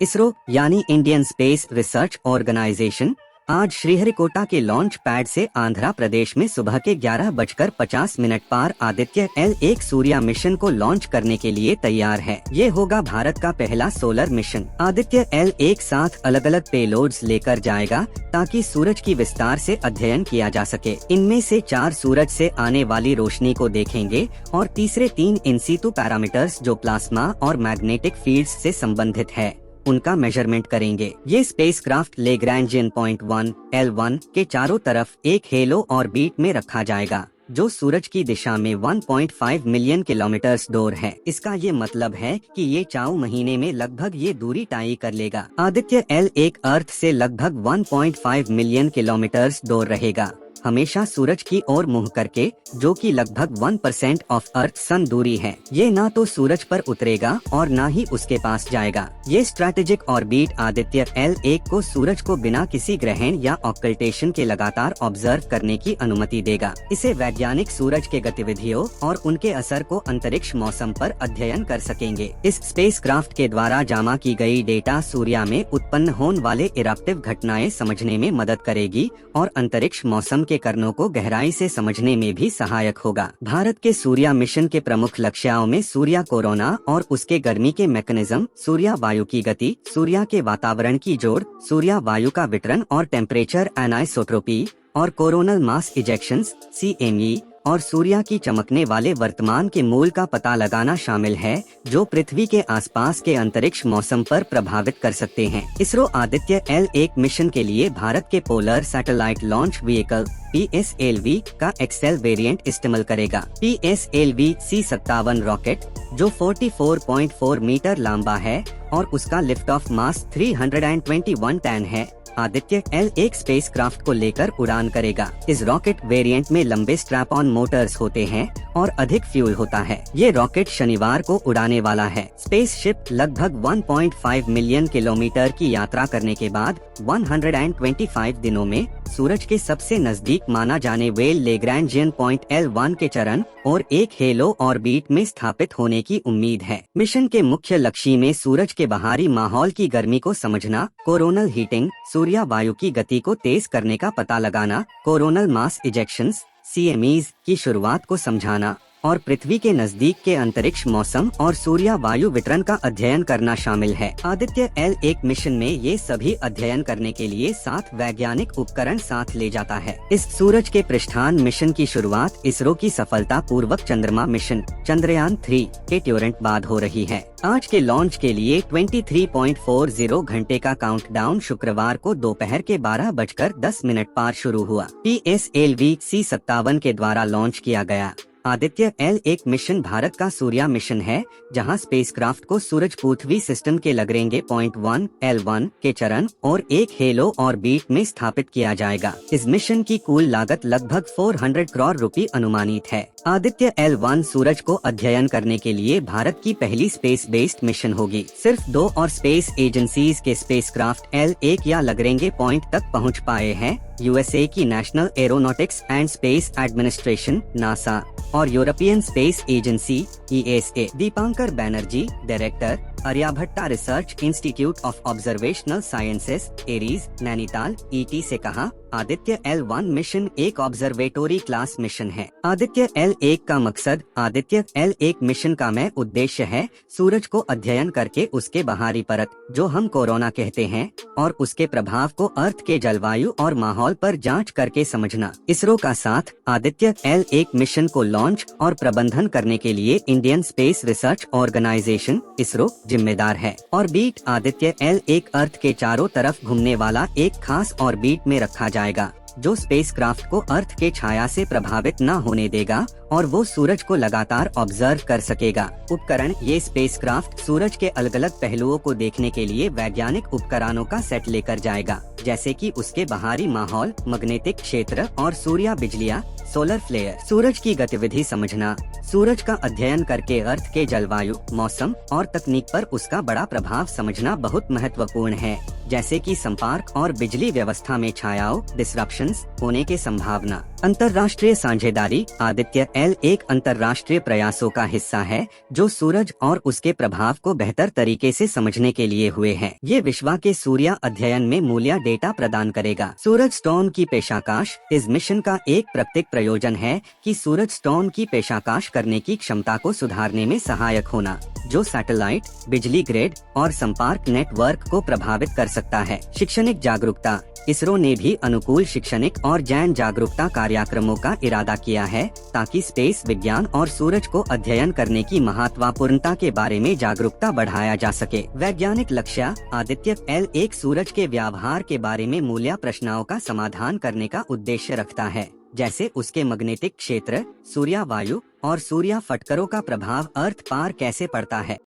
इसरो यानी Indian space research organisation आज श्रीहरिकोटा के लॉन्च पैड से आंध्र प्रदेश में सुबह के 11:50 पर आदित्य L1 सूर्या मिशन को लॉन्च करने के लिए तैयार है। ये होगा भारत का पहला सोलर मिशन। आदित्य L1 साथ अलग अलग पेलोड्स लेकर जाएगा ताकि सूरज की विस्तार से अध्ययन किया जा सके। इनमें से 4 सूरज से आने वाली रोशनी को देखेंगे और तीसरे 3 इन सीटू पैरामीटर्स जो प्लाज्मा और मैग्नेटिक फील्ड्स से संबंधित है उनका मेजरमेंट करेंगे। ये स्पेसक्राफ्ट लैग्रैंजियन पॉइंट 1 L1 के चारों तरफ एक हेलो ऑर्बिट में रखा जाएगा जो सूरज की दिशा में 1.5 मिलियन किलोमीटर्स दूर है। इसका ये मतलब है कि ये 4 महीने में लगभग ये दूरी तय कर लेगा। आदित्य L1 अर्थ से लगभग 1.5 मिलियन किलोमीटर्स दूर रहेगा, हमेशा सूरज की ओर मुंह करके, जो कि लगभग 1% ऑफ अर्थ सन दूरी है। ये ना तो सूरज पर उतरेगा और ना ही उसके पास जाएगा। ये स्ट्रैटेजिक ऑर्बिट आदित्य L1 को सूरज को बिना किसी ग्रहण या ऑकल्टेशन के लगातार ऑब्जर्व करने की अनुमति देगा। इसे वैज्ञानिक सूरज के गतिविधियों और उनके असर को अंतरिक्ष मौसम पर अध्ययन कर सकेंगे। इस स्पेसक्राफ्ट के द्वारा जमा की गई डेटा सूर्य में उत्पन्न होने वाले इरप्टिव घटनाएं समझने में मदद करेगी और अंतरिक्ष मौसम के कारणों को गहराई से समझने में भी सहायक होगा। भारत के सूर्या मिशन के प्रमुख लक्ष्यों में सूर्य कोरोना और उसके गर्मी के मैकेनिज्म, सूर्य वायु की गति, सूर्य के वातावरण की जोड़, सूर्य वायु का वितरण और टेम्परेचर एनाइसोट्रोपी और कोरोनल मास इजेक्शंस CME और सूर्य की चमकने वाले वर्तमान के मूल का पता लगाना शामिल है जो पृथ्वी के आसपास के अंतरिक्ष मौसम पर प्रभावित कर सकते हैं। इसरो आदित्य L1 मिशन के लिए भारत के polar satellite launch vehicle PSLV का एक्सेल वेरिएंट इस्तेमाल करेगा। PSLV C57 रॉकेट जो 44.4 मीटर लंबा है और उसका लिफ्ट ऑफ मास 321 टन है, आदित्य L1 स्पेसक्राफ्ट को लेकर उड़ान करेगा। इस रॉकेट वेरिएंट में लंबे स्ट्रैप ऑन मोटर्स होते हैं और अधिक फ्यूल होता है। ये रॉकेट शनिवार को उड़ाने वाला है। स्पेसशिप लगभग 1.5 मिलियन किलोमीटर की यात्रा करने के बाद 125 दिनों में सूरज के सबसे नजदीक माना जाने वाले लैग्रैंजियन पॉइंट L1 के चरण और एक हेलो ऑर्बिट में स्थापित होने की उम्मीद है। मिशन के मुख्य लक्ष्य में सूरज के बाहरी माहौल की गर्मी को समझना, कोरोनल हीटिंग, सूर्य वायु की गति को तेज करने का पता लगाना, कोरोनल मास इजेक्शंस CMEs की शुरुआत को समझाना और पृथ्वी के नजदीक के अंतरिक्ष मौसम और सूर्य वायु वितरण का अध्ययन करना शामिल है। आदित्य L1 मिशन में ये सभी अध्ययन करने के लिए 7 वैज्ञानिक उपकरण साथ ले जाता है। इस सूरज के पृष्ठान मिशन की शुरुआत इसरो की सफलता पूर्वक चंद्रमा मिशन चंद्रयान 3 के तुरंत बाद हो रही है। आज के लॉन्च के लिए 23.40 घंटे का काउंटडाउन शुक्रवार को दोपहर के 12:10 पर शुरू हुआ। PSLV C57 के द्वारा लॉन्च किया गया आदित्य L1 मिशन भारत का सूर्या मिशन है जहां स्पेसक्राफ्ट को सूरज पृथ्वी सिस्टम के लग्रेंगे पॉइंट 1 L1 के चरण और एक हेलो ऑर्बिट में स्थापित किया जाएगा। इस मिशन की कुल लागत लगभग 400 करोड़ रुपए अनुमानित है। आदित्य L1 सूरज को अध्ययन करने के लिए भारत की पहली स्पेस बेस्ड मिशन होगी। सिर्फ 2 और स्पेस एजेंसीज के स्पेसक्राफ्ट L1 या लग्रेंगे पॉइंट तक पहुंच पाए हैं। USA की national aeronautics and space administration NASA और European space agency ESA। Dipankar Banerjee, director, Aryabhatta research institute of observational sciences, ARIES, Nainital, ET से कहा, आदित्य L1 मिशन एक ऑब्जर्वेटोरी क्लास मिशन है। आदित्य L1 का मकसद आदित्य L1 मिशन का मैं उद्देश्य है सूरज को अध्ययन करके उसके बाहरी परत, जो हम कोरोना कहते हैं, और उसके प्रभाव को अर्थ के जलवायु और माहौल पर जांच करके समझना। इसरो का साथ आदित्य L1 मिशन को लॉन्च और प्रबंधन करने के लिए Indian space research organisation ISRO जिम्मेदार है। ऑर्बिट आदित्य L1 अर्थ के चारों तरफ घूमने वाला एक खास ऑर्बिट में रखा जाएगा जो स्पेसक्राफ्ट को अर्थ के छाया से प्रभावित न होने देगा और वो सूरज को लगातार ऑब्जर्व कर सकेगा। उपकरण ये स्पेसक्राफ्ट सूरज के अलग अलग पहलुओं को देखने के लिए वैज्ञानिक उपकरणों का सेट लेकर जाएगा, जैसे कि उसके बाहरी माहौल, मैग्नेटिक क्षेत्र और सूर्य बिजलियाँ, सोलर फ्लेयर। सूरज की गतिविधि समझना, सूरज का अध्ययन करके अर्थ के जलवायु, मौसम और तकनीक पर उसका बड़ा प्रभाव समझना बहुत महत्वपूर्ण है। जैसे कि संपर्क और बिजली व्यवस्था में छायाओं डिसरप्शंस होने की संभावना। अंतर्राष्ट्रीय साझेदारी आदित्य L एक अंतर्राष्ट्रीय प्रयासों का हिस्सा है जो सूरज और उसके प्रभाव को बेहतर तरीके से समझने के लिए हुए हैं। ये विश्व के सूर्य अध्ययन में मूल्य डेटा प्रदान करेगा। सूरज स्टॉर्म की पेशाकाश इस मिशन का एक प्रत्येक प्रयोजन है कि सूरज स्टॉर्म की पेशाकाश करने की क्षमता को सुधारने में सहायक होना, जो सैटेलाइट, बिजली ग्रिड और संपर्क नेटवर्क को प्रभावित कर सकता है। शैक्षणिक जागरूकता इसरो ने भी अनुकूल शैक्षणिक और जैन जागरूकता कार्यक्रमों का इरादा किया है ताकि स्पेस विज्ञान और सूरज को अध्ययन करने की महत्वपूर्णता के बारे में जागरूकता बढ़ाया जा सके। वैज्ञानिक लक्ष्य आदित्य L एक सूरज के व्यवहार के बारे में मूल्य प्रश्नों का समाधान करने का उद्देश्य रखता है, जैसे उसके मैग्नेटिक क्षेत्र, सूर्य वायु और सूर्य फटकरों का प्रभाव अर्थ पर कैसे पड़ता है।